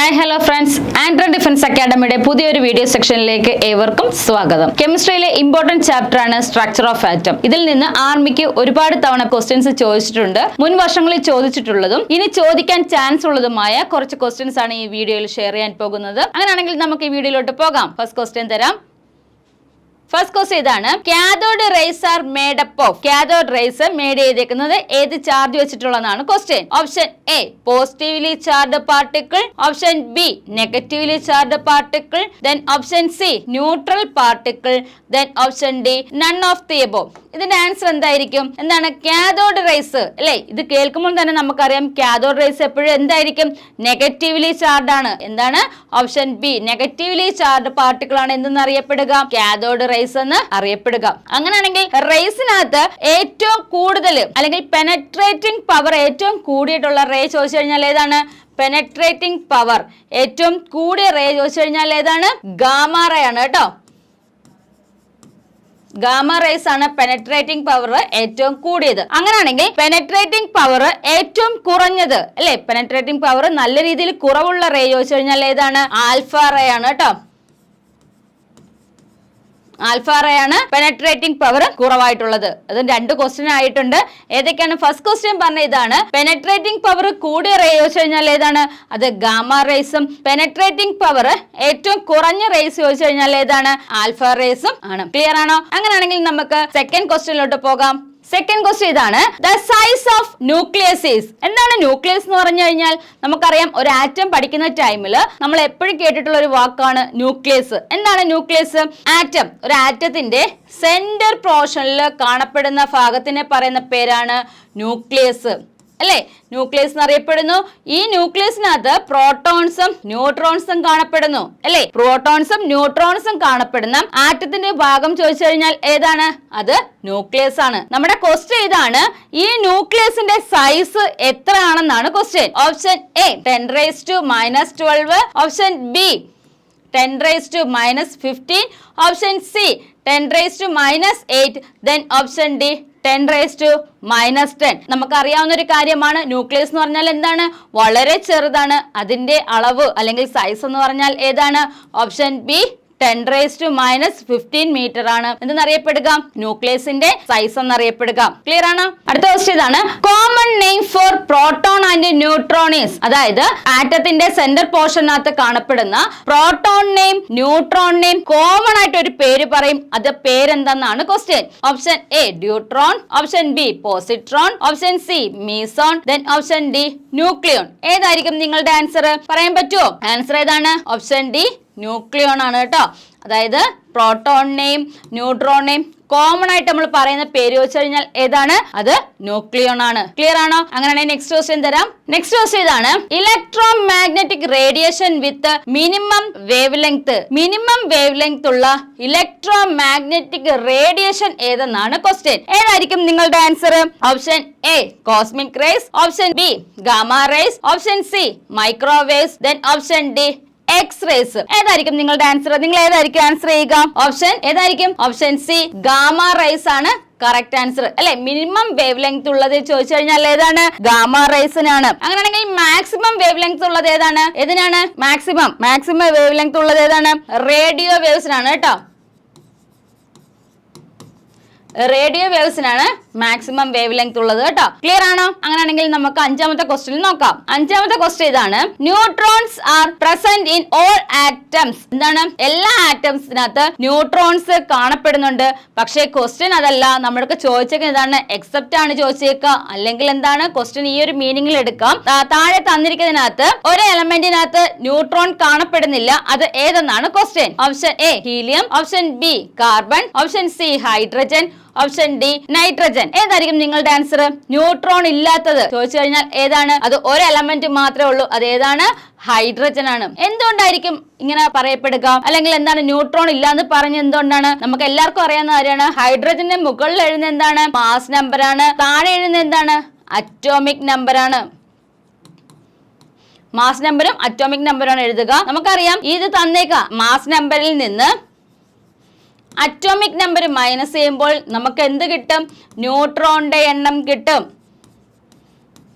Hi hello friends, ആൻഡ്രോ defence അക്കാഡമിയുടെ പുതിയൊരു video സെക്ഷനിലേക്ക് ഏവർക്കും സ്വാഗതം. കെമിസ്ട്രിയിലെ ഇമ്പോർട്ടന്റ് ചാപ്റ്റർ ആണ് സ്ട്രക്ചർ ഓഫ് ആറ്റം. ഇതിൽ നിന്ന് ആർമിക്ക് ഒരുപാട് തവണ ക്വസ്റ്റ്യൻസ് ചോദിച്ചിട്ടുണ്ട്. മുൻ വർഷങ്ങളിൽ ചോദിച്ചിട്ടുള്ളതും ഇനി ചോദിക്കാൻ ചാൻസ് ഉള്ളതുമായ കുറച്ച് ക്വസ്റ്റ്യൻസ് ആണ് ഈ വീഡിയോയിൽ ഷെയർ ചെയ്യാൻ പോകുന്നത്. അങ്ങനെയാണെങ്കിൽ നമുക്ക് ഈ വീഡിയോയിലോട്ട് പോകാം. ഫസ്റ്റ് ക്വസ്റ്റ്യൻ തരാം. ഫസ്റ്റ് ക്വസ്റ്റ്യൻ ഇതാണ്: cathode rays are made up of. Cathode rays made ചെയ്തേക്കുന്നത് ഏത് ചാർജ് വെച്ചിട്ടുള്ളതാണ് question. Option A positively charged particle, option B negatively charged particle, then option C neutral particle, then option D none of the above. ഇതിന്റെ answer എന്തായിരിക്കും? എന്താണ്? Cathode rays അല്ലേ? ഇത് കേൾക്കുമ്പോൾ തന്നെ നമുക്കറിയാം കാഥോഡ് റേസ് എപ്പോഴും എന്തായിരിക്കും? നെഗറ്റീവ്ലി ചാർജ്ഡ് ആണ്. എന്താണ്? Option B negatively charged particle ആണ് എന്തെന്ന് അറിയപ്പെടുക? കാഥോഡ് റേസ് എന്ന് അറിയപ്പെടുക. അങ്ങനെയാണെങ്കിൽ റേസിനകത്ത് ഏറ്റവും കൂടുതൽ അല്ലെങ്കിൽ പെനട്രേറ്റിംഗ് പവർ ഏറ്റവും കൂടിയിട്ടുള്ള റേ ചോദിച്ചു കഴിഞ്ഞാൽ ഏതാണ്? പെനട്രേറ്റിംഗ് പവർ ഏറ്റവും കൂടിയ റേ ചോദിച്ചു കഴിഞ്ഞാൽ ഏതാണ്? ഗാമ റേ ആണ് കേട്ടോ. ഗാമ റേസ് ആണ് പെനട്രേറ്റിംഗ് പവർ ഏറ്റവും കൂടിയത്. അങ്ങനെയാണെങ്കിൽ പെനട്രേറ്റിംഗ് പവർ ഏറ്റവും കുറഞ്ഞത് അല്ലെ? പെനട്രേറ്റിംഗ് പവർ നല്ല രീതിയിൽ കുറവുള്ള റേ ചോദിച്ചു കഴിഞ്ഞാൽ ഏതാണ്? ആൽഫ റേ ആണ് കേട്ടോ. ആൽഫ റേ ആണ് പെനട്രേറ്റിംഗ് പവർ കുറവായിട്ടുള്ളത്. അത് രണ്ട് ക്വസ്റ്റ്യൻ ആയിട്ടുണ്ട്. ഏതൊക്കെയാണ്? ഫസ്റ്റ് ക്വസ്റ്റ്യൻ പറഞ്ഞ ഇതാണ്. പെനട്രേറ്റിംഗ് പവർ കൂടിയ റേ ചോദിച്ചു കഴിഞ്ഞാൽ ഏതാണ്? അത് ഗാമ റേസും. പെനട്രേറ്റിംഗ് പവർ ഏറ്റവും കുറഞ്ഞ റേസ് ചോദിച്ചു കഴിഞ്ഞാൽ ഏതാണ്? ആൽഫ റേസും ആണ്. ക്ലിയർ ആണോ? അങ്ങനെയാണെങ്കിൽ നമുക്ക് സെക്കൻഡ് ക്വസ്റ്റ്യനിലോട്ട് പോകാം. സെക്കൻഡ് ക്വസ്റ്റ്യൻ ഇതാണ്: the size of nucleus is. എന്താണ് ന്യൂക്ലിയസ് എന്ന് പറഞ്ഞു കഴിഞ്ഞാൽ? നമുക്കറിയാം ഒരു ആറ്റം പഠിക്കുന്ന ടൈമിൽ നമ്മൾ എപ്പോഴും കേട്ടിട്ടുള്ള ഒരു വാക്കാണ് ന്യൂക്ലിയസ്. എന്താണ് ന്യൂക്ലിയസ്? ആറ്റം, ഒരു ആറ്റത്തിന്റെ സെന്റർ പോർഷനിൽ കാണപ്പെടുന്ന ഭാഗത്തിനെ പറയുന്ന പേരാണ് ന്യൂക്ലിയസ് അല്ലേ? ന്യൂക്ലിയസ് എന്നറിയപ്പെടുന്നു. ഈ ന്യൂക്ലിയസിനകത്ത് പ്രോട്ടോൺസും ന്യൂട്രോൺസും കാണപ്പെടുന്നു അല്ലേ? പ്രോട്ടോൺസും ന്യൂട്രോൺസും കാണപ്പെടുന്ന ആറ്റത്തിന്റെ ഭാഗം ചോദിച്ചു കഴിഞ്ഞാൽ ഏതാണ്? അത് ന്യൂക്ലിയസ് ആണ്. നമ്മുടെ ക്വസ്റ്റ്യൻ ഇതാണ്: ഈ ന്യൂക്ലിയസിന്റെ സൈസ് എത്ര ആണെന്നാണ് question. Option A 10⁻⁻12, option B 10⁻⁻15, option C 10⁻⁸, then option D 10⁻⁻10. നമുക്കറിയാവുന്ന ഒരു കാര്യമാണ്, ന്യൂക്ലിയസ് എന്ന് പറഞ്ഞാൽ എന്താണ്? വളരെ ചെറുതാണ്. അതിന്റെ അളവ് അല്ലെങ്കിൽ സൈസ് എന്ന് പറഞ്ഞാൽ ഏതാണ്? ഓപ്ഷൻ ബി 10⁻⁻15 മീറ്റർ ആണ് എന്തെന്നറിയപ്പെടുക? ന്യൂക്ലിയസിന്റെ സൈസ് എന്നറിയപ്പെടുക. ക്ലിയർ ആണോ? അടുത്ത ക്വസ്റ്റ്യൻ ഇതാണ്: common name for proton and neutron is. അതായത് ആറ്റത്തിന്റെ സെന്റർ പോർഷനകത്ത് കാണപ്പെടുന്ന പ്രോട്ടോണിനെയും ന്യൂട്രോണിനെയും കോമൺ ആയിട്ട് ഒരു പേര് പറയും. അത് പേരെന്തെന്നാണ് question. Option A deuteron, option B positron, option C meson, then option D nucleon. ഏതായിരിക്കും നിങ്ങളുടെ ആൻസർ? പറയാൻ പറ്റുമോ? ആൻസർ ഏതാണ്? ഓപ്ഷൻ ഡി ന്യൂക്ലിയോൺ ആണ് കേട്ടോ. അതായത് പ്രോട്ടോണിനെയും ന്യൂട്രോണിനെയും കോമൺ ആയിട്ട് നമ്മൾ പറയുന്ന പേര് വെച്ച് കഴിഞ്ഞാൽ ഏതാണ്? അത് ന്യൂക്ലിയോൺ ആണ്. ക്ലിയർ ആണോ? അങ്ങനെയാണെങ്കിൽ നെക്സ്റ്റ് ക്വസ്റ്റ്യൻ തരാം. നെക്സ്റ്റ് ക്വസ്റ്റ്യൻ ഇതാണ്: electromagnetic radiation with minimum wavelength. Minimum wavelength ഉള്ള ഇലക്ട്രോ മാഗ്നറ്റിക് റേഡിയേഷൻ ഏതെന്നാണ് ക്വസ്റ്റ്യൻ. ഏതായിരിക്കും നിങ്ങളുടെ answer? Option A cosmic rays, option B gamma rays, option C microwaves, then option D X rays. ഏതായിരിക്കും നിങ്ങളുടെ answer? നിങ്ങൾ ഏതായിരിക്കും answer ചെയ്യുക? Option ഏതായിരിക്കും? ഓപ്ഷൻ സി ഗാമ റേസ് ആണ് കറക്റ്റ് ആൻസർ അല്ലെ? മിനിമം വേവ് ലെങ്ത് ഉള്ളത് ചോദിച്ചു കഴിഞ്ഞാൽ ഏതാണ്? ഗാമ റേസിനാണ്. അങ്ങനെയാണെങ്കിൽ മാക്സിമം വേവ് ലെങ്ത് ഉള്ളത് ഏതാണ്? ഏതിനാണ്? മാക്സിമം വേവ് ലെങ്ത് ഉള്ളത് ഏതാണ്? റേഡിയോ വേവ്സിനാണ് കേട്ടോ. റേഡിയോ വേവ്സിനാണ് മാക്സിമം വേവ് ലെങ്ത് ഉള്ളത് കേട്ടോ. ക്ലിയർ ആണോ? അങ്ങനെയാണെങ്കിൽ നമുക്ക് അഞ്ചാമത്തെ ക്വസ്റ്റ്യൻ നോക്കാം. അഞ്ചാമത്തെ ക്വസ്റ്റ്യൻ ഇതാണ്: neutrons R present in all atoms. എന്താണ്? എല്ലാ ആറ്റംസിനകത്ത് ന്യൂട്രോൺസ് കാണപ്പെടുന്നുണ്ട്. പക്ഷേ ക്വസ്റ്റ്യൻ അതല്ല. നമ്മൾക്ക് ചോദിച്ചേക്കുന്നത് ഇതാണ്, എക്സെപ്റ്റ് ആണ് ചോദിച്ചേക്കുക. അല്ലെങ്കിൽ എന്താണ് ക്വസ്റ്റ്യൻ ഈ ഒരു മീനിങ്ങിൽ എടുക്കാം. താഴെ തന്നിരിക്കുന്നതിനകത്ത് ഒരു എലമെന്റിനകത്ത് ന്യൂട്രോൺ കാണപ്പെടുന്നില്ല. അത് ഏതെന്നാണ് question. Option A helium, option B carbon, option C hydrogen, option D nitrogen. ഏതായിരിക്കും നിങ്ങളുടെ ആൻസർ? ന്യൂട്രോൺ ഇല്ലാത്തത് ചോദിച്ചു കഴിഞ്ഞാൽ ഏതാണ്? അത് ഒരു എലമെന്റ് മാത്രമേ ഉള്ളൂ. അത് ഏതാണ്? ഹൈഡ്രജൻ ആണ്. എന്തുകൊണ്ടായിരിക്കും ഇങ്ങനെ പറയപ്പെടുക? അല്ലെങ്കിൽ എന്താണ് ന്യൂട്രോൺ ഇല്ല എന്ന് പറഞ്ഞ എന്തുകൊണ്ടാണ്? നമുക്ക് എല്ലാവർക്കും അറിയാവുന്ന കാര്യമാണ്. ഹൈഡ്രജന്റെ മുകളിൽ എഴുതുന്ന എന്താണ്? മാസ് നമ്പർ ആണ്. താഴെ എഴുതുന്ന എന്താണ്? അറ്റോമിക് നമ്പർ ആണ്. മാസ് നമ്പറും അറ്റോമിക് നമ്പറും ആണ് എഴുതുക. നമുക്കറിയാം ഇത് തന്നേക്കാം. മാസ് നമ്പറിൽ നിന്ന് അറ്റോമിക് നമ്പർ മൈനസ് ചെയ്യുമ്പോൾ നമുക്ക് എന്ത് കിട്ടും? ന്യൂട്രോണിന്റെ എണ്ണം കിട്ടും.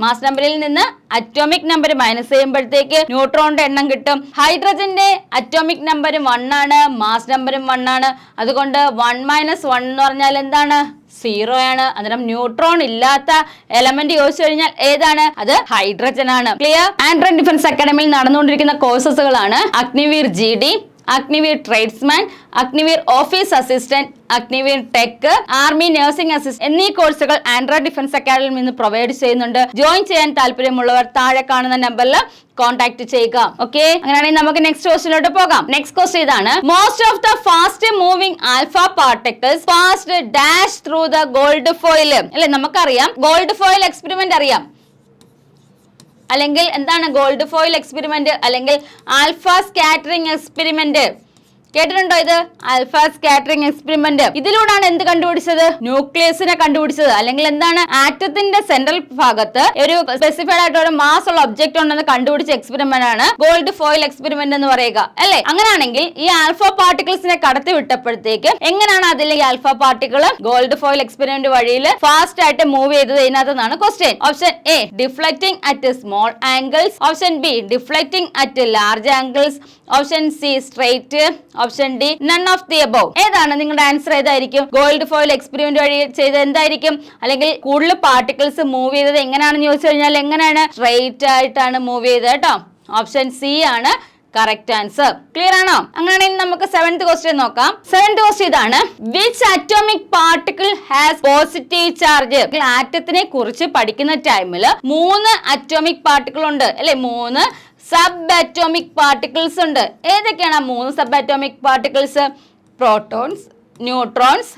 മാസ് നമ്പറിൽ നിന്ന് അറ്റോമിക് നമ്പർ മൈനസ് ചെയ്യുമ്പോഴത്തേക്ക് ന്യൂട്രോണിന്റെ എണ്ണം കിട്ടും. ഹൈഡ്രജന്റെ അറ്റോമിക് നമ്പറും 1 ആണ്, മാസ് നമ്പറും 1 ആണ്. അതുകൊണ്ട് 1 - 1 എന്ന് പറഞ്ഞാൽ എന്താണ്? 0 ആണ്. അന്നേരം ന്യൂട്രോൺ ഇല്ലാത്ത എലമെന്റ് ചോദിച്ചു കഴിഞ്ഞാൽ ഏതാണ്? അത് ഹൈഡ്രജൻ ആണ്. ക്ലിയർ? ആൻഡ്രൻ ഡിഫൻസ് അക്കാഡമിയിൽ നടന്നുകൊണ്ടിരിക്കുന്ന കോഴ്സസുകളാണ് Agniveer GD, Agniveer tradesman, Agniveer office assistant, Agniveer tech, army nursing assistant എന്നീ കോഴ്സുകൾ ആൻഡ്ര ഡിഫൻസ് അക്കാഡമിയിൽ നിന്ന് പ്രൊവൈഡ് ചെയ്യുന്നുണ്ട്. ജോയിൻ ചെയ്യാൻ താല്പര്യമുള്ളവർ താഴെ കാണുന്ന നമ്പറിൽ കോൺടാക്ട് ചെയ്യുക. ഓക്കെ, അങ്ങനെയാണെങ്കിൽ നമുക്ക് നെക്സ്റ്റ് ക്വസ്റ്റ്യനിലോട്ട് പോകാം. നെക്സ്റ്റ് ക്വസ്റ്റ്യൻ ഇതാണ്: most of the fast moving alpha particles passed dash through the gold foil. അല്ലെ, നമുക്കറിയാം ഗോൾഡ് ഫോയിൽ എക്സ്പെരിമെന്റ് അറിയാം. അല്ലെങ്കിൽ എന്താണ് ഗോൾഡ് ഫോയിൽ എക്സ്പെരിമെന്റ്? അല്ലെങ്കിൽ ആൽഫ സ്കാറ്ററിംഗ് എക്സ്പെരിമെന്റ് കേട്ടിട്ടുണ്ടോ? ഇത് ആൽഫ സ്കാറ്ററിംഗ് എക്സ്പെരിമെന്റ്. ഇതിലൂടെയാണ് എന്ത് കണ്ടുപിടിച്ചത്? ന്യൂക്ലിയസിനെ കണ്ടുപിടിച്ചത്. അല്ലെങ്കിൽ എന്താണ്? ആറ്റത്തിന്റെ സെൻട്രൽ ഭാഗത്ത് ഒരു സ്പെസിഫൈഡ് ആയിട്ട് ഒരു മാസ് ഉള്ള ഒബ്ജക്ട് ഉണ്ടെന്ന് കണ്ടുപിടിച്ച എക്സ്പെരിമെന്റ് ആണ് ഗോൾഡ് ഫോയിൽ എക്സ്പെരിമെന്റ് എന്ന് പറയുക, അല്ലെ? അങ്ങനെയാണെങ്കിൽ ഈ ആൽഫ പാർട്ടിക്കിൾസിനെ കടത്തി വിട്ടപ്പോഴത്തേക്ക് എങ്ങനെയാണ് അതിൽ ഈ alpha particle gold foil experiment വഴിയിൽ ഫാസ്റ്റ് ആയിട്ട് മൂവ് ചെയ്തത്? ഇതിനകത്താണ് question. Option A deflecting at small angles, option B deflecting at large angles, option C straight, option D none of the above. ഏതാണ് നിങ്ങളുടെ ആൻസർ? ഏതായിരിക്കും? ഗോൾഡ് ഫോയിൽ എക്സ്പെരിമെന്റ് വഴി ചെയ്തത് എന്തായിരിക്കും? അല്ലെങ്കിൽ കൂടുതൽ പാർട്ടിക്കിൾസ് മൂവ് ചെയ്തത് എങ്ങനെയാണെന്ന് ചോദിച്ചു കഴിഞ്ഞാൽ എങ്ങനെയാണ്? സ്ട്രെയിറ്റ് ആയിട്ടാണ് മൂവ് ചെയ്തത് കേട്ടോ. ഓപ്ഷൻ സി ആണ് കറക്റ്റ് ആൻസർ. ക്ലിയർ ആണോ? അങ്ങനെയാണെങ്കിൽ നമുക്ക് 7th ക്വസ്റ്റ്യൻ നോക്കാം. 7th ക്വസ്റ്റ്യൻ ഇതാണ്: which atomic particle has positive charge? ആറ്റത്തിനെ കുറിച്ച് പഠിക്കുന്ന ടൈമിൽ 3 അറ്റോമിക് പാർട്ടിക്കിൾ ഉണ്ട്, അല്ലെ? 3 സബ് അറ്റോമിക് പാർട്ടിക്കിൾസ് ഉണ്ട്. ഏതൊക്കെയാണ് 3 sub atomic particles? Protons, neutrons,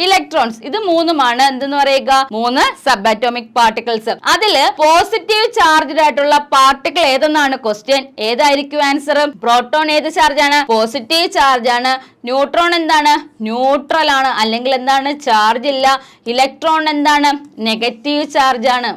electrons. ഇത് 3ഉമാണ് എന്തെന്ന് പറയുക? 3 സബ് അറ്റോമിക് പാർട്ടിക്കിൾസ്. അതില് പോസിറ്റീവ് ചാർജ്ഡ് ആയിട്ടുള്ള പാർട്ടിക്കിൾ ഏതെന്നാണ് ക്വസ്റ്റ്യൻ. ഏതായിരിക്കും ആൻസർ? പ്രോട്ടോൺ ഏത് ചാർജ് ആണ്? പോസിറ്റീവ് ചാർജ് ആണ്. ന്യൂട്രോൺ എന്താണ്? ന്യൂട്രൽ ആണ്, അല്ലെങ്കിൽ എന്താണ്? ചാർജ് ഇല്ല. ഇലക്ട്രോൺ എന്താണ്? നെഗറ്റീവ് ചാർജ് ആണ്,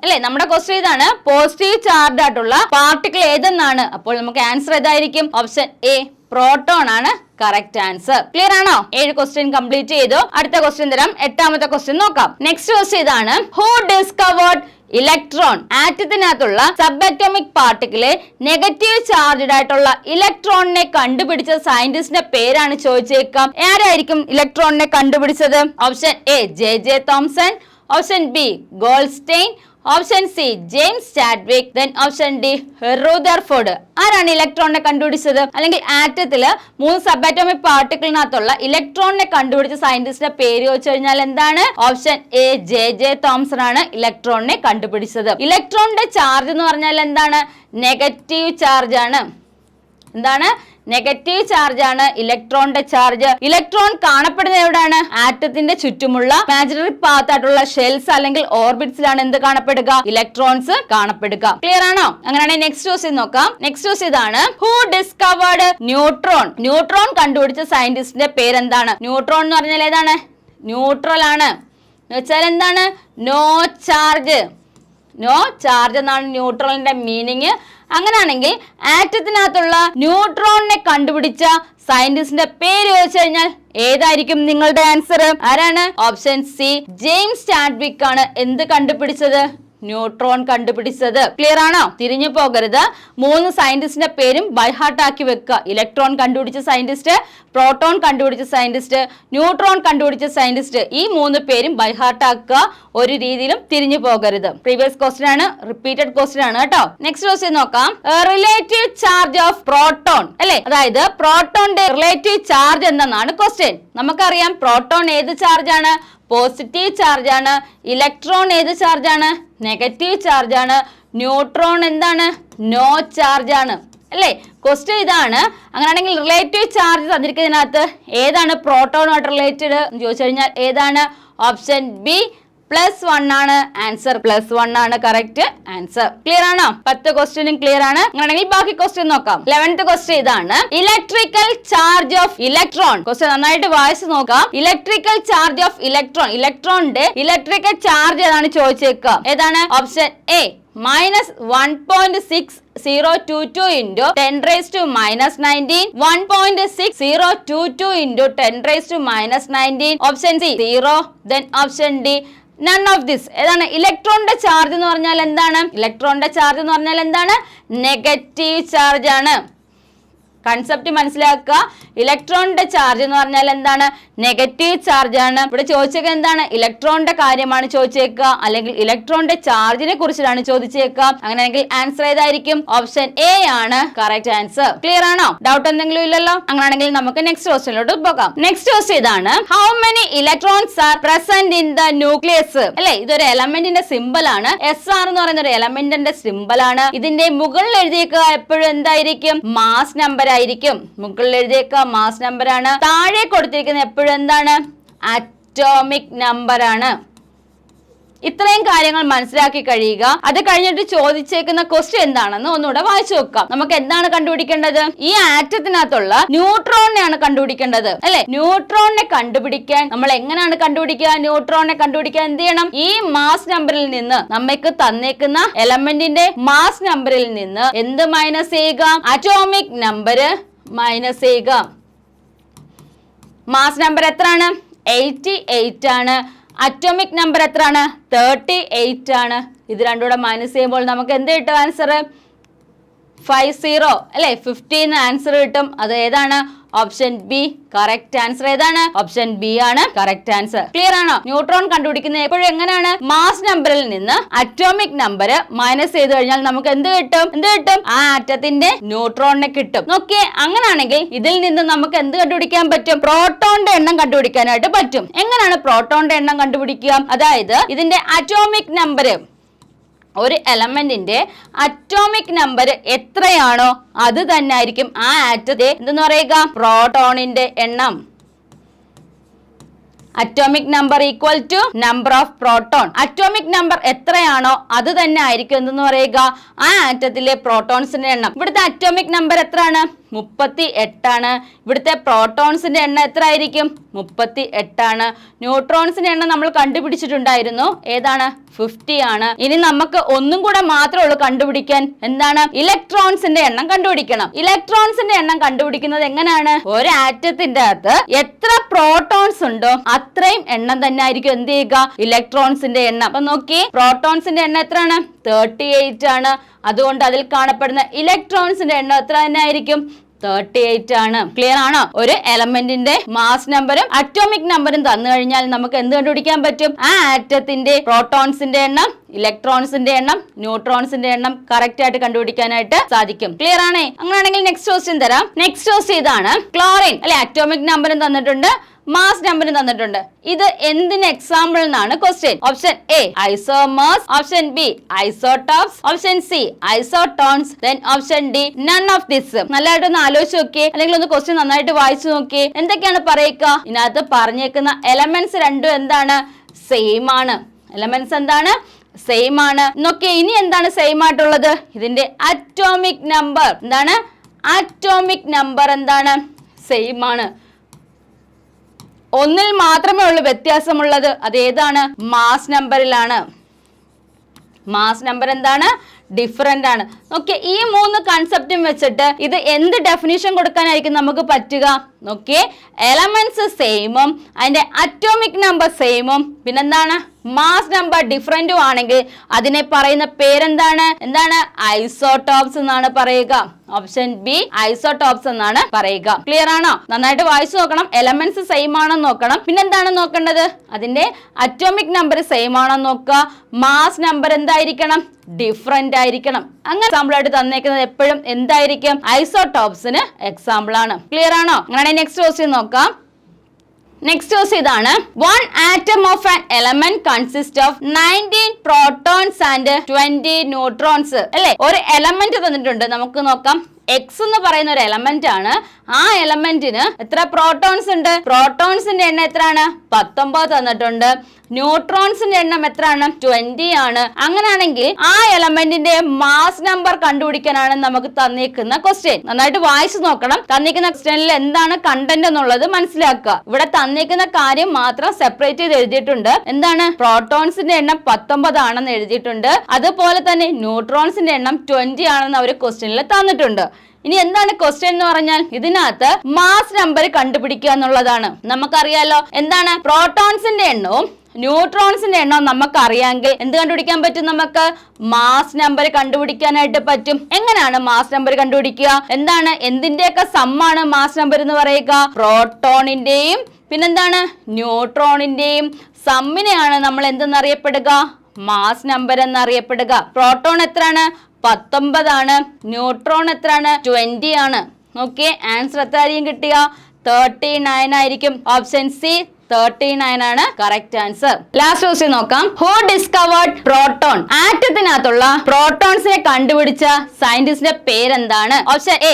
അല്ലെ? നമ്മുടെ ക്വസ്റ്റ്യൻ ഇതാണ്: പോസിറ്റീവ് ചാർജ് ആയിട്ടുള്ള പാർട്ടിക്കിൾ ഏതെന്നാണ്. അപ്പോൾ നമുക്ക് ആൻസർ ഏതായിരിക്കും? ഓപ്ഷൻ എ പ്രോട്ടോൺ ആണ് കറക്റ്റ് ആൻസർ. ക്ലിയർ ആണോ? 7 ക്വസ്റ്റ്യൻ കംപ്ലീറ്റ് ചെയ്തു. അടുത്ത ക്വസ്റ്റ്യൻ തരാം. 8ാമത്തെ ക്വസ്റ്റ്യൻ നോക്കാം. നെക്സ്റ്റ് ക്വസ്റ്റ്യൻ ഇതാണ്: ഹു ഡിസ്കവേർഡ് ഇലക്ട്രോൺ? ആറ്റത്തിനകത്തുള്ള സബ് അറ്റോമിക് പാർട്ടിക്കിളെ നെഗറ്റീവ് ചാർജ്ഡ് ആയിട്ടുള്ള ഇലക്ട്രോണിനെ കണ്ടുപിടിച്ച സയന്റിസ്റ്റിന്റെ പേരാണ് ചോദിച്ചേക്കാം. ആരായിരിക്കും ഇലക്ട്രോണിനെ കണ്ടുപിടിച്ചത്? Option A J Thomson, option B Goldstein, option C James Chadwick, then option D Rutherford. ആരാണ് ഇലക്ട്രോണിനെ കണ്ടുപിടിച്ചത്? അല്ലെങ്കിൽ ആറ്റത്തില് 3 സബ് അറ്റോമിക് പാർട്ടിക്കിളിനകത്തുള്ള ഇലക്ട്രോണിനെ കണ്ടുപിടിച്ച സയന്റിസ്റ്റിന്റെ പേര് ചോദിച്ചു കഴിഞ്ഞാൽ എന്താണ്? ഓപ്ഷൻ എ ജെ തോംസൺ ആണ് ഇലക്ട്രോണിനെ കണ്ടുപിടിച്ചത്. ഇലക്ട്രോണിന്റെ ചാർജ് എന്ന് പറഞ്ഞാൽ എന്താണ്? നെഗറ്റീവ് ചാർജ് ആണ്. എന്താണ്? നെഗറ്റീവ് ചാർജ് ആണ് ഇലക്ട്രോണിന്റെ ചാർജ്. ഇലക്ട്രോൺ കാണപ്പെടുന്നത് എവിടെയാണ്? ആറ്റത്തിന്റെ ചുറ്റുമുള്ള ഇമാജിനറി പാത്ത് ആയിട്ടുള്ള ഷെൽസ് അല്ലെങ്കിൽ ഓർബിറ്റ്സിലാണ് എന്ത് കാണപ്പെടുക? ഇലക്ട്രോൺസ് കാണപ്പെടുക. ക്ലിയർ ആണോ? അങ്ങനെയാണെങ്കിൽ നെക്സ്റ്റ് ക്വസ്റ്റ്യൻ നോക്കാം. നെക്സ്റ്റ് ക്വസ്റ്റ്യൻ ഇതാണ്: ഹു ഡിസ്കവേർഡ് ന്യൂട്രോൺ? ന്യൂട്രോൺ കണ്ടുപിടിച്ച സയന്റിസ്റ്റിന്റെ പേരെന്താണ്? ന്യൂട്രോൺ എന്ന് പറഞ്ഞാൽ ഏതാണ്? ന്യൂട്രൽ ആണ്. എന്ന് വെച്ചാൽ എന്താണ്? No charge. നോ ചാർജ് എന്നാണ് ന്യൂട്രലിന്റെ മീനിങ്. അങ്ങനെയാണെങ്കിൽ ആറ്റത്തിനകത്തുള്ള ന്യൂട്രോണിനെ കണ്ടുപിടിച്ച സയന്റിസ്റ്റിന്റെ പേര് ചോദിച്ചു കഴിഞ്ഞാൽ ഏതായിരിക്കും നിങ്ങളുടെ ആൻസർ? ആരാണ്? ഓപ്ഷൻ സി ജെയിംസ് ചാഡ്വിക് ആണ് എന്ത് കണ്ടുപിടിച്ചത്? ന്യൂട്രോൺ കണ്ടുപിടിച്ചത്. ക്ലിയർ ആണോ? തിരിഞ്ഞു പോകരുത്. 3 സയന്റിസ്റ്റിന്റെ പേരും ബൈഹാർട്ട് ആക്കി വെക്കുക. ഇലക്ട്രോൺ കണ്ടുപിടിച്ച സയന്റിസ്റ്റ്, പ്രോട്ടോൺ കണ്ടുപിടിച്ച സയന്റിസ്റ്റ്, ന്യൂട്രോൺ കണ്ടുപിടിച്ച സയന്റിസ്റ്റ്. ഈ 3 പേരും ബൈഹാർട്ട് ആക്കുക. ഒരു രീതിയിലും തിരിഞ്ഞു പോകരുത്. പ്രീവിയസ് ക്വസ്റ്റ്യൻ ആണ്, റിപ്പീറ്റഡ് ക്വസ്റ്റ്യൻ ആണ് കേട്ടോ. നെക്സ്റ്റ് ക്വസ്റ്റ്യൻ നോക്കാം. റിലേറ്റീവ് ചാർജ് ഓഫ് പ്രോട്ടോൺ, അല്ലെ? അതായത് പ്രോട്ടോണിന്റെ റിലേറ്റീവ് ചാർജ് എന്താണ് ക്വസ്റ്റ്യൻ. നമുക്കറിയാം പ്രോട്ടോൺ ഏത് ചാർജ് ആണ്? പോസിറ്റീവ് ചാർജ് ആണ്. ഇലക്ട്രോൺ ഏത് ചാർജ് ആണ്? നെഗറ്റീവ് ചാർജ് ആണ്. ന്യൂട്രോൺ എന്താണ്? നോ ചാർജ് ആണ്, അല്ലേ? ക്വസ്റ്റ്യൻ ഇതാണ്. അങ്ങനെയാണെങ്കിൽ റിലേറ്റീവ് ചാർജ് തന്നിരിക്കുന്നതിനകത്ത് ഏതാണ് പ്രോട്ടോണുമായിട്ട് റിലേറ്റഡ് എന്ന് ചോദിച്ചു കഴിഞ്ഞാൽ ഏതാണ്? ഓപ്ഷൻ ബി +1 ആണ് ആൻസർ. +1 ആണ് കറക്റ്റ് ആൻസർ. ക്ലിയർ ആണോ? 10 ക്വസ്റ്റ്യനും ക്ലിയർ ആണ്. അങ്ങനെയാണെങ്കിൽ ബാക്കി ക്വസ്റ്റ്യൻ നോക്കാം. 11th ക്വസ്റ്റ്യൻ ഇതാണ്: electrical charge of electron. Question നന്നായിട്ട് വായിച്ചു നോക്കാം. Electrical charge of electron. ഇലക്ട്രോണിന്റെ ഇലക്ട്രിക്കൽ ചാർജ് ഏതാണ് ചോദിച്ചേക്കുക. ഏതാണ്? Option A -1.6022 into 10⁻⁻19, 1.6022 into 10⁻⁻19, option C 0, then option D none of this. ഏതാണ്? ഇലക്ട്രോണിന്റെ ചാർജ് എന്ന് പറഞ്ഞാൽ എന്താണ്? ഇലക്ട്രോണിന്റെ ചാർജ് എന്ന് പറഞ്ഞാൽ എന്താണ്? നെഗറ്റീവ് ചാർജ് ആണ്. കൺസെപ്റ്റ് മനസ്സിലാക്കുക. ഇലക്ട്രോണിന്റെ ചാർജ് എന്ന് പറഞ്ഞാൽ എന്താണ്? നെഗറ്റീവ് ചാർജ് ആണ്. ഇവിടെ ചോദിച്ചേക്കുക എന്താണ്? ഇലക്ട്രോണിന്റെ കാര്യമാണ് ചോദിച്ചേക്കുക, അല്ലെങ്കിൽ ഇലക്ട്രോണിന്റെ ചാർജിനെ കുറിച്ചാണ് ചോദിച്ചേക്കുക. അങ്ങനെയാണെങ്കിൽ ആൻസർ ഏതായിരിക്കും? ഓപ്ഷൻ എ ആണ് കറക്റ്റ് ആൻസർ. ക്ലിയർ ആണോ? ഡൗട്ട് എന്തെങ്കിലും ഇല്ലല്ലോ? അങ്ങനെയാണെങ്കിൽ നമുക്ക് നെക്സ്റ്റ് ക്വസ്റ്റ്യനിലോട്ട് പോകാം. നെക്സ്റ്റ് ക്വസ്റ്റ്യൻ ഇതാണ്, how many electrons are present in the nucleus? അല്ലെ, ഇതൊരു എലമെന്റിന്റെ സിമ്പിൾ ആണ്. SR എന്ന് പറയുന്ന ഒരു എലമെന്റിന്റെ സിമ്പിൾ ആണ്. ഇതിന്റെ മുകളിൽ എഴുതിയേക്കുക എപ്പോഴും എന്തായിരിക്കും? മാസ് നമ്പർ ആയിരിക്കും. മുകളിൽ എഴുതിയേക്കുക മാസ് നമ്പർ ആണ്. താഴെ കൊടുത്തിരിക്കുന്ന എപ്പോഴും എന്താണ്? അറ്റോമിക് നമ്പർ ആണ്. ഇത്രയും കാര്യങ്ങൾ മനസ്സിലാക്കി കഴിയുക. അത് കഴിഞ്ഞിട്ട് ചോദിച്ചേക്കുന്ന ക്വസ്റ്റ്യൻ എന്താണെന്ന് ഒന്നുകൂടെ വായിച്ചു നോക്കാം. നമുക്ക് എന്താണ് കണ്ടുപിടിക്കേണ്ടത്? ഈ ആറ്റത്തിനകത്തുള്ള ന്യൂട്രോണിനെയാണ് കണ്ടുപിടിക്കേണ്ടത്, അല്ലെ? ന്യൂട്രോണിനെ കണ്ടുപിടിക്കാൻ നമ്മൾ എങ്ങനെയാണ് കണ്ടുപിടിക്കുക? ന്യൂട്രോണിനെ കണ്ടുപിടിക്കാൻ എന്ത് ചെയ്യണം? ഈ മാസ് നമ്പറിൽ നിന്ന്, നമുക്ക് തന്നേക്കുന്ന എലമെന്റിന്റെ മാസ് നമ്പറിൽ നിന്ന് എന്ത് മൈനസ് ചെയ്യുക? അറ്റോമിക് നമ്പർ മൈനസ് ചെയ്യുക. മാസ് നമ്പർ എത്രയാണ്? 88 ആണ്. അറ്റോമിക് നമ്പർ എത്രയാണ്? 38 ആണ്. ഇത് രണ്ടും കൂടെ മൈനസ് ചെയ്യുമ്പോൾ നമുക്ക് എന്ത് കിട്ടും? ആൻസർ 50 അല്ലെ? 15 ആൻസർ കിട്ടും. അത് ഏതാണ്? Option B. കറക്റ്റ് ആൻസർ ഏതാണ്? ഓപ്ഷൻ ബി ആണ് കറക്റ്റ് ആൻസർ. ക്ലിയർ ആണോ? ന്യൂട്രോൺ കണ്ടുപിടിക്കുന്നത് എപ്പോഴും എങ്ങനെയാണ്? മാസ് നമ്പറിൽ നിന്ന് അറ്റോമിക് നമ്പർ മൈനസ് ചെയ്ത് കഴിഞ്ഞാൽ നമുക്ക് എന്ത് കിട്ടും? എന്ത് കിട്ടും? ആ ആറ്റത്തിന്റെ ന്യൂട്രോണിനെ കിട്ടും. നോക്കിയേ, അങ്ങനാണെങ്കിൽ ഇതിൽ നിന്ന് നമുക്ക് എന്ത് കണ്ടുപിടിക്കാൻ പറ്റും? പ്രോട്ടോണിന്റെ എണ്ണം കണ്ടുപിടിക്കാനായിട്ട് പറ്റും. എങ്ങനെയാണ് പ്രോട്ടോണിന്റെ എണ്ണം കണ്ടുപിടിക്കുക? അതായത് ഇതിന്റെ അറ്റോമിക് നമ്പർ, ഒരു എലമെന്റിന്റെ അറ്റോമിക് നമ്പർ എത്രയാണോ അത് തന്നെ ആയിരിക്കും ആ ആറ്റത്തെ എന്തെന്ന് പറയുക? പ്രോട്ടോണിന്റെ എണ്ണം. Atomic number equal to number of proton. Atomic number എത്രയാണോ അത് തന്നെ ആയിരിക്കും എന്തെന്ന് പറയുക? ആ ആറ്റത്തിലെ പ്രോട്ടോൺസിന്റെ എണ്ണം. ഇവിടുത്തെ അറ്റോമിക് നമ്പർ എത്രയാണ്? 38 ആണ്. ഇവിടുത്തെ പ്രോട്ടോൺസിന്റെ എണ്ണം എത്ര ആയിരിക്കും? 38 ആണ്. ന്യൂട്രോൺസിന്റെ എണ്ണം നമ്മൾ കണ്ടുപിടിച്ചിട്ടുണ്ടായിരുന്നു. ഏതാണ്? 50 ആണ്. ഇനി നമുക്ക് ഒന്നും കൂടെ മാത്രമേ ഉള്ളൂ കണ്ടുപിടിക്കാൻ. എന്താണ്? ഇലക്ട്രോൺസിന്റെ എണ്ണം കണ്ടുപിടിക്കണം. ഇലക്ട്രോൺസിന്റെ എണ്ണം കണ്ടുപിടിക്കുന്നത് എങ്ങനെയാണ്? ഒരു ആറ്റത്തിന്റെ അകത്ത് എത്ര പ്രോട്ടോൺസ് ഉണ്ടോ അത്രയും എണ്ണം തന്നെ ആയിരിക്കും എന്ത് ചെയ്യുക? ഇലക്ട്രോൺസിന്റെ എണ്ണം. അപ്പൊ നോക്കി, പ്രോട്ടോൺസിന്റെ എണ്ണം എത്രയാണ്? 38 ആണ്. അതുകൊണ്ട് അതിൽ കാണപ്പെടുന്ന ഇലക്ട്രോൺസിന്റെ എണ്ണം എത്ര തന്നെ ആയിരിക്കും? 38 ആണ്. ക്ലിയർ ആണോ? ഒരു എലമെന്റിന്റെ മാസ് നമ്പറും അറ്റോമിക് നമ്പറും തന്നു കഴിഞ്ഞാൽ നമുക്ക് എന്ത് കണ്ടുപിടിക്കാൻ പറ്റും? ആ ആറ്റത്തിന്റെ പ്രോട്ടോൺസിന്റെ എണ്ണം, ഇലക്ട്രോൺസിന്റെ എണ്ണം, ന്യൂട്രോൺസിന്റെ എണ്ണം കറക്റ്റ് ആയിട്ട് കണ്ടുപിടിക്കാനായിട്ട് സാധിക്കും. ക്ലിയർ ആണേ? അങ്ങനെയാണെങ്കിൽ നെക്സ്റ്റ് ക്വസ്റ്റ്യൻ തരാം. നെക്സ്റ്റ് ക്വസ്റ്റ്യൻ ഇതാണ്, ക്ലോറിൻ അല്ലെ, അറ്റോമിക് നമ്പറും തന്നിട്ടുണ്ട്, മാസ് നമ്പറും തന്നിട്ടുണ്ട്. ഇത് എന്തിന് എക്സാമ്പിൾ എന്നാണ് question. Option A isomers, option B isotopes, option C isotones, then option D none of this. നല്ലതായിട്ടൊന്ന് ആലോചിച്ച് നോക്കിയേ, അല്ലെങ്കിൽ ഒന്ന് ക്വസ്റ്റ്യൻ നന്നായിട്ട് വായിച്ചു നോക്കിയേ. എന്തൊക്കെയാണ് പറയുക? ഇതിനകത്ത് പറഞ്ഞേക്കുന്ന എലമെന്റ്സ് രണ്ടും എന്താണ്? സെയിം ആണ്. എലമെന്റ്സ് എന്താണ്? സെയിം ആണ്. നോക്കിയേ, ഇനി എന്താണ് സെയിം ആയിട്ടുള്ളത്? ഇതിന്റെ അറ്റോമിക് നമ്പർ എന്താണ്? അറ്റോമിക് നമ്പർ എന്താണ്? സെയിം ആണ്. ഒന്നിൽ മാത്രമേ ഉള്ളൂ വ്യത്യാസമുള്ളത്. അത് ഏതാണ്? മാസ് നമ്പറിലാണ്. മാസ് നമ്പർ എന്താണ്? ഡിഫറെന്റ് ആണ്. നോക്കിയേ, ഈ 3 കൺസെപ്റ്റും വെച്ചിട്ട് ഇത് എന്ത് ഡെഫിനിഷൻ കൊടുക്കാനായിരിക്കും നമുക്ക് പറ്റുക? നോക്കിയേ, എലമെന്റ്സ് സെയിമും അതിന്റെ അറ്റോമിക് നമ്പർ സെയിമും പിന്നെന്താണ്? മാസ് നമ്പർ ഡിഫറെന്റും ആണെങ്കിൽ അതിനെ പറയുന്ന പേരെന്താണ്? എന്താണ്? ഐസോടോപ്സ് എന്നാണ് പറയുക. ഓപ്ഷൻ ബി ഐസോടോപ്സ് എന്നാണ് പറയുക. ക്ലിയർ ആണോ? നന്നായിട്ട് വായിച്ചു നോക്കണം. എലമെന്റ്സ് സെയിം ആണെന്ന് നോക്കണം. പിന്നെന്താണ് നോക്കേണ്ടത്? അതിന്റെ അറ്റോമിക് നമ്പർ സെയിം ആണെന്ന് നോക്കുക. മാസ് നമ്പർ എന്തായിരിക്കണം? ഡിഫറെന്റ് ആയിരിക്കണം. അങ്ങനെ എക്സാമ്പിൾ ആയിട്ട് തന്നേക്കുന്നത് എപ്പോഴും എന്തായിരിക്കും? ഐസോടോപ്സിന് എക്സാമ്പിൾ ആണ്. ക്ലിയർ ആണോ? അങ്ങനെ നെക്സ്റ്റ് ക്വസ്റ്റ്യൻ നോക്കാം. നെക്സ്റ്റ് ക്വസ്റ്റ്യൻ ഇതാണ്, 1 atom of an element consists of 19 protons and 20 neutrons. അല്ലെ, ഒരു എലമെന്റ് തന്നിട്ടുണ്ട്. നമുക്ക് നോക്കാം. എക്സ് എന്ന് പറയുന്ന ഒരു എലമെന്റ് ആണ്. ആ എലമെന്റിന് എത്ര പ്രോട്ടോൺസ് ഉണ്ട്? പ്രോട്ടോൺസിന്റെ എണ്ണം എത്രയാണ്? 19 തന്നിട്ടുണ്ട്. ന്യൂട്രോൺസിന്റെ എണ്ണം എത്രയാണ്? 20 ആണ്. അങ്ങനെയാണെങ്കിൽ ആ എലമെന്റിന്റെ മാസ് നമ്പർ കണ്ടുപിടിക്കാനാണ് നമുക്ക് തന്നിരിക്കുന്ന ക്വസ്റ്റ്യൻ. നന്നായിട്ട് വായിച്ചു നോക്കണം. തന്നിരിക്കുന്ന ക്വസ്റ്റ്യനിൽ എന്താണ് കണ്ടന്റ് എന്നുള്ളത് മനസ്സിലാക്കുക. ഇവിടെ തന്നിരിക്കുന്ന കാര്യം മാത്രം സെപ്പറേറ്റ് ചെയ്ത് എഴുതിയിട്ടുണ്ട്. എന്താണ്? പ്രോട്ടോൺസിന്റെ എണ്ണം 19 ആണെന്ന് എഴുതിയിട്ടുണ്ട്. അതുപോലെ തന്നെ ന്യൂട്രോൺസിന്റെ എണ്ണം 20 ആണെന്ന് അവർ ക്വസ്റ്റ്യനിൽ തന്നിട്ടുണ്ട്. ഇനി എന്താണ് ക്വസ്റ്റ്യൻ എന്ന് പറഞ്ഞാൽ ഇതിനകത്ത് മാസ് നമ്പർ കണ്ടുപിടിക്കുക എന്നുള്ളതാണ്. നമുക്കറിയാലോ എന്താണ്? പ്രോട്ടോൺസിന്റെ എണ്ണവും ന്യൂട്രോൺസിന്റെ എണ്ണം നമുക്ക് അറിയാമെങ്കിൽ എന്ത് കണ്ടുപിടിക്കാൻ പറ്റും? നമുക്ക് മാസ് നമ്പർ കണ്ടുപിടിക്കാനായിട്ട് പറ്റും. എങ്ങനെയാണ് മാസ് നമ്പർ കണ്ടുപിടിക്കുക? എന്താണ് എന്തിന്റെയൊക്കെ സമ്മാണ് മാസ് നമ്പർ എന്ന് പറയുക? പ്രോട്ടോണിന്റെയും പിന്നെന്താണ് ന്യൂട്രോണിന്റെയും സമ്മിനെയാണ് നമ്മൾ എന്തെന്നറിയപ്പെടുക? മാസ് നമ്പർ എന്നറിയപ്പെടുക. പ്രോട്ടോൺ എത്രയാണ്? 19 ആണ്. ന്യൂട്രോൺ എത്രയാണ്? 20 ആണ്. ഓക്കെ, ആൻസർ എത്ര ആയിരിക്കും കിട്ടുക? 39 ആയിരിക്കും. ഓപ്ഷൻ സി 39 ആണ് കറക്റ്റ് ആൻസർ. ലാസ്റ്റ് ക്വസ്റ്റ്യൻ നോക്കാം. Who discovered proton? ആറ്റത്തിനകത്തുള്ള പ്രോട്ടോൺസിനെ കണ്ടുപിടിച്ച സയന്റിസ്റ്റിന്റെ പേരെന്താണ്? Option A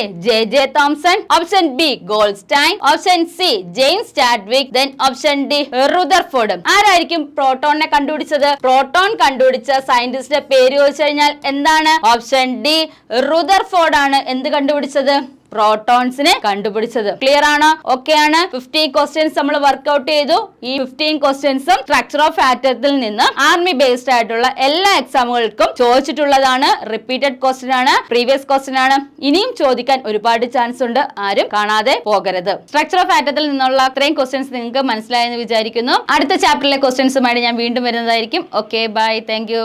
J Thomson, option B Goldstein, option C James Chadwick, then option D Rutherford. ആരായിരിക്കും പ്രോട്ടോണിനെ കണ്ടുപിടിച്ചത്? പ്രോട്ടോൺ കണ്ടുപിടിച്ച സയന്റിസ്റ്റിന്റെ പേര് ചോദിച്ചു കഴിഞ്ഞാൽ എന്താണ്? ഓപ്ഷൻ ഡി റുദർഫോർഡ് ആണ് എന്ത് കണ്ടുപിടിച്ചത്? പ്രോട്ടോൺസിനെ കണ്ടുപിടിച്ചത്. ക്ലിയർ ആണോ? ഓക്കെ ആണ്. 15 ക്വസ്റ്റ്യൻസ് നമ്മൾ വർക്ക്ഔട്ട് ചെയ്തു. ഈ 15 ക്വസ്റ്റ്യൻസും സ്ട്രക്ചർ ഓഫ് ആറ്റത്തിൽ നിന്ന് ആർമി ബേസ്ഡ് ആയിട്ടുള്ള എല്ലാ എക്സാമുകൾക്കും ചോദിച്ചിട്ടുള്ളതാണ്. റിപ്പീറ്റഡ് ക്വസ്റ്റ്യൻ ആണ്, പ്രീവിയസ് ക്വസ്റ്റ്യൻ ആണ്. ഇനിയും ചോദിക്കാൻ ഒരുപാട് ചാൻസ് ഉണ്ട്. ആരും കാണാതെ പോകരുത്. സ്ട്രക്ചർ ഓഫ് ആറ്റത്തിൽ നിന്നുള്ള ഇത്രയും ക്വസ്റ്റ്യൻസ് നിങ്ങൾക്ക് മനസ്സിലായെന്ന് വിചാരിക്കുന്നു. അടുത്ത ചാപ്റ്ററിലെ ക്വസ്റ്റ്യൻസുമായിട്ട് ഞാൻ വീണ്ടും വരുന്നതായിരിക്കും. Okay, bye, thank U.